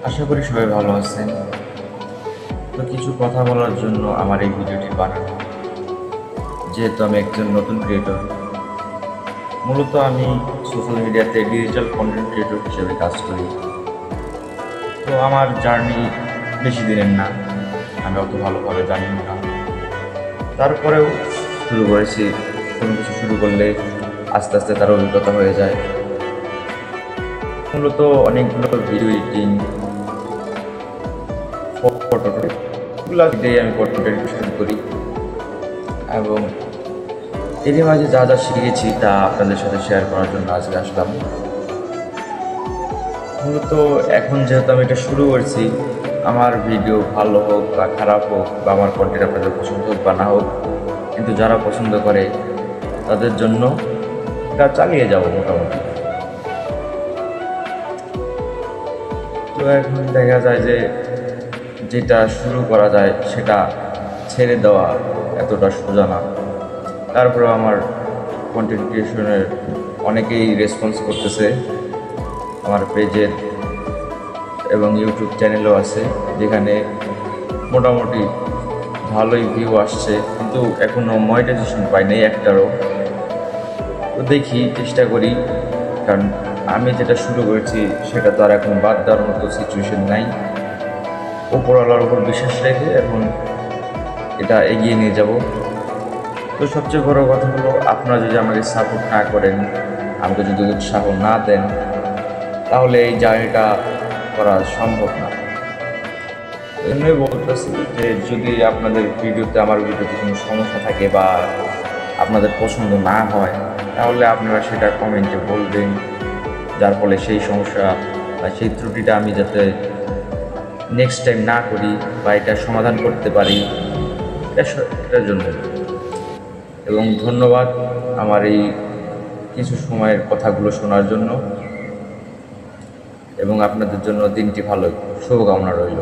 আশা করি সবাই ভালো আছেন। তো কিছু কথা বলার জন্য আমার এই ভিডিওটি বানানো। যেহেতু আমি একজন নতুন ক্রিয়েটর, মূলত আমি সোশ্যাল মিডিয়াতে ডিজিটাল কন্টেন্ট ক্রিয়েটর হিসেবে কাজ করি। তো আমার জার্নি বেশি দিনের না, আমি অত ভালোভাবে জানি না। তারপরেও শুরু করেছি। কোনো কিছু শুরু করলে আস্তে আস্তে তার অভিজ্ঞতা হয়ে যায়। মূলত অনেকগুলো ভিডিও এডিটিং, ফটো এগুলো দিয়েই আমি কন্টেন্ট শুরু করি, এবং এরই মাঝে যা যা শিখেছি তা আপনাদের সাথে শেয়ার করার জন্য আজকে আসলাম। মূলত এখন যেহেতু আমি এটা শুরু করছি, আমার ভিডিও ভালো হোক বা খারাপ হোক, বা আমার কন্টেন্ট আপনাদের পছন্দ হোক বা না হোক, কিন্তু যারা পছন্দ করে তাদের জন্য এটা চালিয়ে যাব মোটামুটি। তো এখন দেখা যায় যে যেটা শুরু করা যায় সেটা ছেড়ে দেওয়া এতটা সোজা না। তারপরেও আমার কন্টেন্ট ক্রিয়েশনের অনেকেই রেসপন্স করতেছে। আমার পেজের এবং ইউটিউব চ্যানেলও আছে, যেখানে মোটামুটি ভালোই ভিউ আসছে, কিন্তু এখনও মনিটাইজেশন পাই নাই একটারও। তো দেখি, চেষ্টা করি, কারণ আমি যেটা শুরু করেছি সেটা তো আর এখন বাদ দেওয়ার মতো সিচুয়েশন নাই। উপরওয়ালার উপর বিশ্বাস রেখে এখন এটা এগিয়ে নিয়ে যাব। তো সবচেয়ে বড় কথা হলো, আপনারা যদি আমাকে সাপোর্ট না করেন, আমাকে যদি উৎসাহ না দেন, তাহলে এই জার্নিটা করা সম্ভব না। এমনি বলতেছি যে যদি আপনাদের আমার ভিডিওতে কোনো সমস্যা থাকে বা আপনাদের পছন্দ না হয়, তাহলে আপনারা সেটা কমেন্টে বলবেন, যার ফলে সেই সমস্যা বা সেই ত্রুটিটা আমি যাতে নেক্সট টাইম না করি বা এটা সমাধান করতে পারি, এটার জন্য। এবং ধন্যবাদ আমার এই কিছু সময়ের কথাগুলো শোনার জন্য, এবং আপনাদের জন্য দিনটি ভালো, শুভকামনা রইল।